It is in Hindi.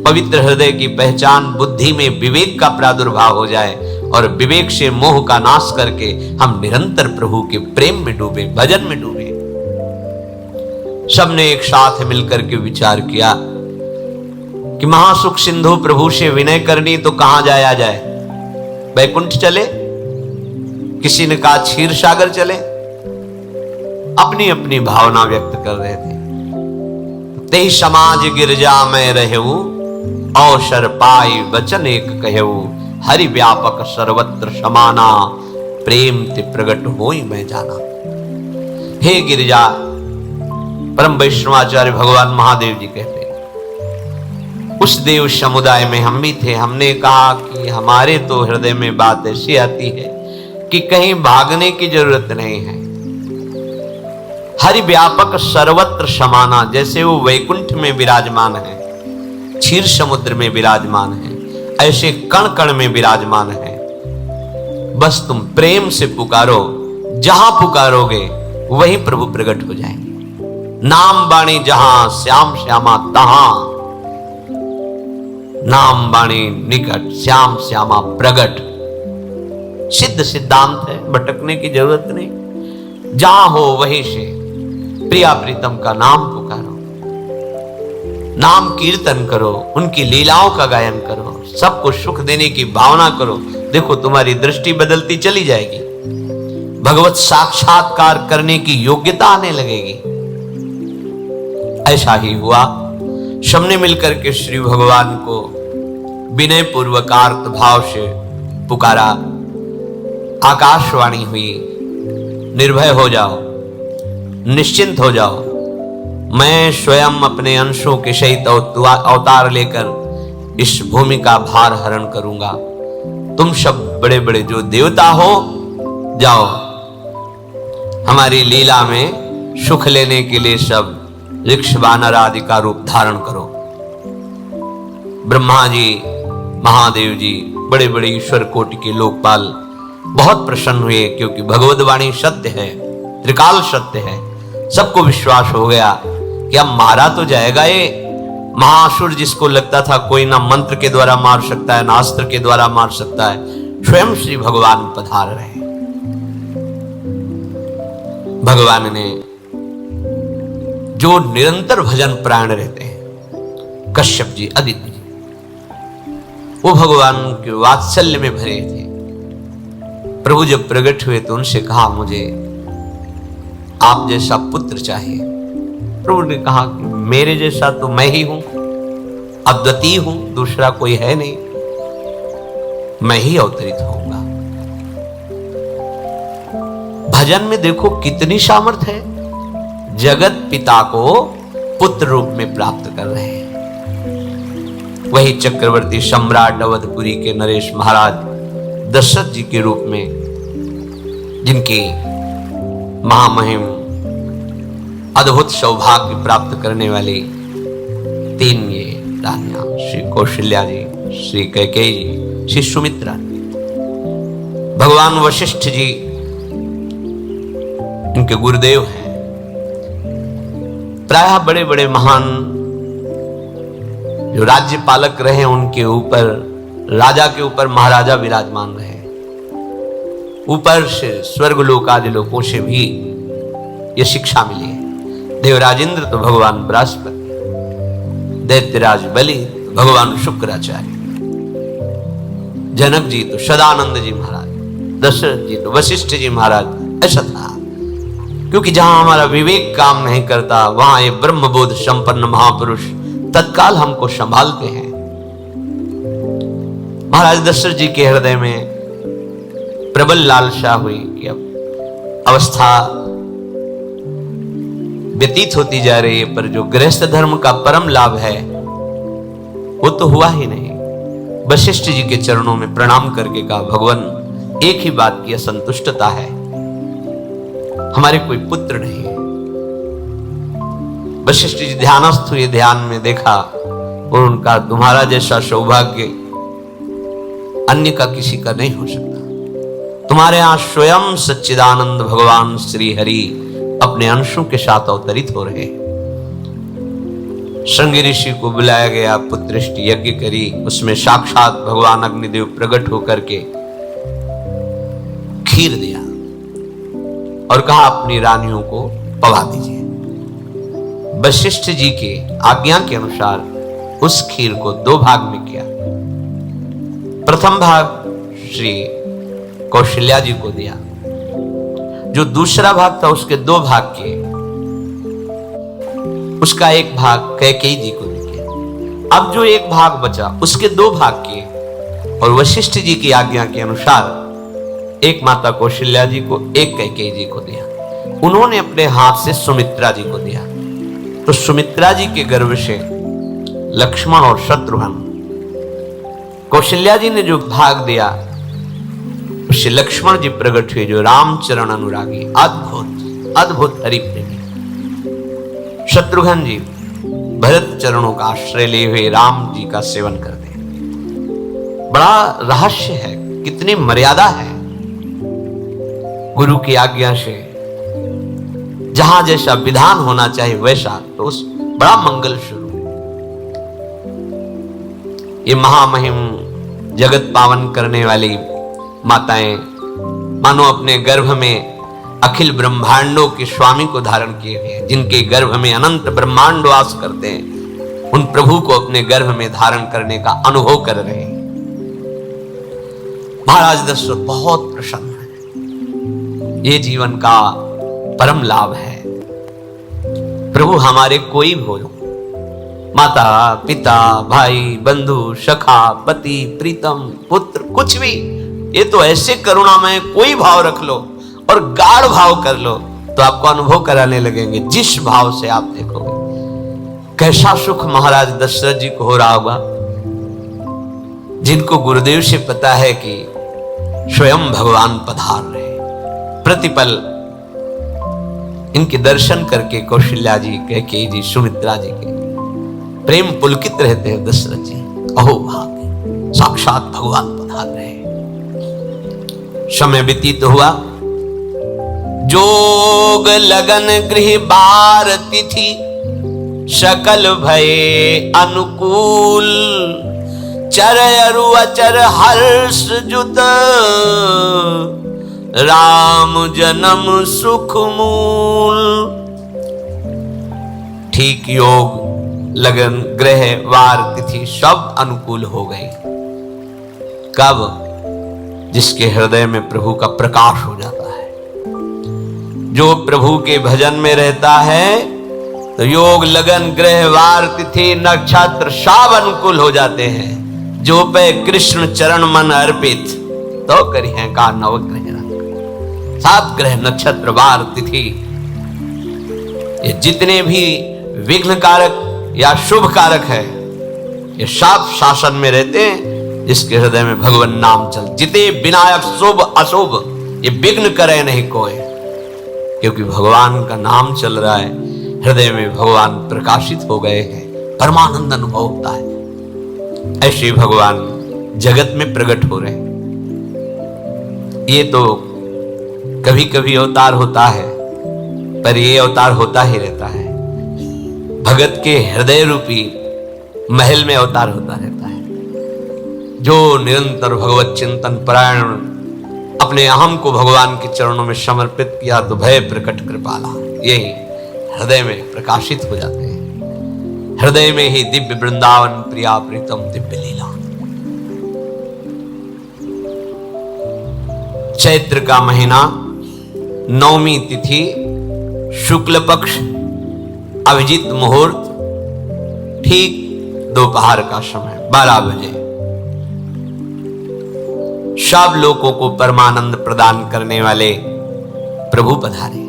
पवित्र हृदय की पहचान बुद्धि में विवेक का प्रादुर्भाव हो जाए और विवेक से मोह का नाश करके हम निरंतर प्रभु के प्रेम में डूबे, भजन में डूबे। सबने एक साथ मिलकर के विचार किया कि महासुख सिंधु प्रभु से विनय करनी तो कहां जाया जाए, वैकुंठ चले, किसी ने कहा क्षीर सागर चले, अपनी अपनी भावना व्यक्त कर रहे थे। ते समाज गिरजा में रहू, अवसर पाई वचन एक कहू, हरि व्यापक सर्वत्र समाना, प्रेम ते प्रगट होई मैं जाना। हे गिरिजा, परम वैष्णवाचार्य भगवान महादेव जी कहते हैं, उस देव समुदाय में हम भी थे। हमने कहा कि हमारे तो हृदय में बात ऐसी आती है कि कहीं भागने की जरूरत नहीं है। हरि व्यापक सर्वत्र समाना, जैसे वो वैकुंठ में विराजमान है, क्षीर समुद्र में विराजमान है, ऐसे कण कण में विराजमान है। बस तुम प्रेम से पुकारो, जहां पुकारोगे वहीं प्रभु प्रकट हो जाएंगे। नाम बाणी जहां श्याम श्यामा तहां, नाम बाणी निकट श्याम श्यामा प्रगट। सिद्ध सिद्धांत है, भटकने की जरूरत नहीं। जहां हो वहीं से प्रिया प्रीतम का नाम पुकारो, नाम कीर्तन करो, उनकी लीलाओं का गायन करो, सबको सुख देने की भावना करो। देखो तुम्हारी दृष्टि बदलती चली जाएगी, भगवत साक्षात्कार करने की योग्यता आने लगेगी। ऐसा ही हुआ। सबने मिलकर के श्री भगवान को विनय पूर्वक आर्त भाव से पुकारा। आकाशवाणी हुई, निर्भय हो जाओ, निश्चिंत हो जाओ, मैं स्वयं अपने अंशों के सहित अवतार लेकर इस भूमि का भार हरण करूंगा। तुम सब बड़े बड़े जो देवता हो, जाओ हमारी लीला में सुख लेने के लिए सब ऋक्ष वानर आदि का रूप धारण करो। ब्रह्मा जी, महादेव जी, बड़े बड़े ईश्वर कोटि के लोकपाल बहुत प्रसन्न हुए, क्योंकि भगवद वाणी सत्य है, त्रिकाल सत्य है। सबको विश्वास हो गया कि अब मारा तो जाएगा ये महासुर, जिसको लगता था कोई ना मंत्र के द्वारा मार सकता है, ना अस्त्र के द्वारा मार सकता है। स्वयं श्री भगवान पधार रहे। भगवान ने जो निरंतर भजन प्राण रहते हैं, कश्यप जी, अदिति जी, वो भगवान के वात्सल्य में भरे थे। प्रभु जब प्रकट हुए तो उनसे कहा, मुझे आप जैसा पुत्र चाहिए। प्रभु ने कहा कि मेरे जैसा तो मैं ही हूं, अद्वितीय हूं, दूसरा कोई है नहीं, मैं ही अवतरित होऊंगा। भजन में देखो कितनी सामर्थ्य है। जगत पिता को पुत्र रूप में प्राप्त कर रहे हैं। वही चक्रवर्ती सम्राट अवधपुरी के नरेश महाराज दशरथ जी के रूप में, जिनकी महामहिम अद्भुत सौभाग्य प्राप्त करने वाली तीन ये रानियां, श्री कौशल्या जी, श्री कैकेयी जी, श्री सुमित्रा जी, भगवान वशिष्ठ जी इनके गुरुदेव हैं। प्रायः बड़े बड़े महान जो राज्य पालक रहे, उनके ऊपर, राजा के ऊपर महाराजा विराजमान रहे। ऊपर से स्वर्गलोक आदि लोकों से भी यह शिक्षा मिली है। देवराजेंद्र तो भगवान बृहस्पति, दैत्यराज बलि तो भगवान शुक्राचार्य, जनक जी तो सदानंद जी महाराज, दशरथ जी तो वशिष्ठ जी महाराज। ऐसा था, क्योंकि जहां हमारा विवेक काम नहीं करता, वहां ये ब्रह्मबोध संपन्न महापुरुष तत्काल हमको संभालते हैं। महाराज दशरथ जी के हृदय में प्रबल लालसा हुई कि अब अवस्था व्यतीत होती जा रही है, पर जो गृहस्थ धर्म का परम लाभ है वो तो हुआ ही नहीं। वशिष्ठ जी के चरणों में प्रणाम करके कहा, भगवान एक ही बात की असंतुष्टता है, हमारे कोई पुत्र नहीं है। वशिष्ठ जी ध्यानस्थ हुए, ध्यान में देखा और उनका, तुम्हारा जैसा सौभाग्य अन्य का किसी का नहीं हो सकता। तुम्हारे यहां स्वयं सच्चिदानंद भगवान श्री हरि अपने अंशों के साथ अवतरित हो रहे। श्रृंगी ऋषि को बुलाया गया, पुत्रष्टि यज्ञ करी, उसमें साक्षात भगवान अग्निदेव प्रकट होकर के खीर दिया और कहा अपनी रानियों को पवा दीजिए। वशिष्ठ जी के आज्ञा के अनुसार उस खीर को 2 भाग में किया। प्रथम भाग श्री कौशल्या जी को दिया, जो दूसरा भाग था उसके 2 भाग किए, उसका 1 भाग कैकेयी जी को दिया। अब जो 1 भाग बचा उसके 2 भाग किए और वशिष्ठ जी की आज्ञा के अनुसार एक माता कौशल्या जी को, एक कैकेयी जी को दिया। उन्होंने अपने हाथ से सुमित्रा जी को दिया, तो सुमित्रा जी के गर्भ से लक्ष्मण और शत्रुघ्न, कौशल्या जी ने जो भाग दिया उससे लक्ष्मण जी प्रकट हुए, जो रामचरण अनुरागी, अद्भुत अद्भुत हरि प्रेमी। शत्रुघ्न जी भरत चरणों का आश्रय लिए हुए राम जी का सेवन करते हैं। बड़ा रहस्य है, कितनी मर्यादा है। गुरु की आज्ञा से जहां जैसा विधान होना चाहिए वैसा, तो उस बड़ा मंगल शुरू। ये महामहिम जगत पावन करने वाली माताएं मानो अपने गर्भ में अखिल ब्रह्मांडों के स्वामी को धारण किए हुए हैं, जिनके गर्भ में अनंत ब्रह्मांड वास करते हैं, उन प्रभु को अपने गर्भ में धारण करने का अनुभव कर रहे हैं। महाराज दशरथ बहुत प्रसन्न है। ये जीवन का परम लाभ है। प्रभु हमारे कोई भी हो, माता पिता भाई बंधु सखा पति प्रीतम पुत्र, कुछ भी, ये तो ऐसे करुणामय कोई भाव रख लो और गाढ़ भाव कर लो तो आपको अनुभव कराने लगेंगे। जिस भाव से आप देखोगे कैसा सुख महाराज दशरथ जी को हो रहा होगा, जिनको गुरुदेव से पता है कि स्वयं भगवान पधार रहे। प्रतिपल इनके दर्शन करके कौशल्या जी, कैकेयी जी, सुमित्रा जी के प्रेम पुलकित रहते हैं। दशरथ जी अहो भाग्य, साक्षात भगवान पधार रहे। समय व्यतीत हुआ, जोग लगन गृह बार तिथि, सकल भये अनुकूल, चर अरु अचर हर्ष जुत, राम जन्म सुख मूल। ठीक योग लगन ग्रह वार तिथि सब अनुकूल हो गई। कब? जिसके हृदय में प्रभु का प्रकाश हो जाता है। जो प्रभु के भजन में रहता है तो योग लगन ग्रह वार तिथि नक्षत्र सब अनुकूल हो जाते हैं। जो पे कृष्ण चरण मन अर्पित, तो करी है का नवग्रह। 7 ग्रह नक्षत्र वार तिथि, ये जितने भी विघ्न कारक या शुभ कारक है, ये सब शासन में रहते हैं। जिसके हृदय में भगवान नाम चल, जिते विनायक शुभ अशुभ, ये विघ्न करे नहीं कोई, क्योंकि भगवान का नाम चल रहा है। हृदय में भगवान प्रकाशित हो गए हैं, परमानंद अनुभव होता है। ऐसे भगवान जगत में प्रकट हो रहे हैं। ये तो कभी कभी अवतार होता है, पर ये अवतार होता ही रहता है। भगत के हृदय रूपी महल में अवतार होता रहता है। जो निरंतर भगवत चिंतन परायण, अपने अहम को भगवान के चरणों में समर्पित किया तो भय प्रकट कृपाला, यही हृदय में प्रकाशित हो जाते हैं। हृदय में ही दिव्य वृंदावन प्रिया प्रीतम दिव्य लीला। चैत्र का महीना, 9वीं तिथि, शुक्ल पक्ष, अभिजीत मुहूर्त, ठीक दोपहर का समय 12 बजे। सब लोगों को परमानंद प्रदान करने वाले प्रभु पधारे।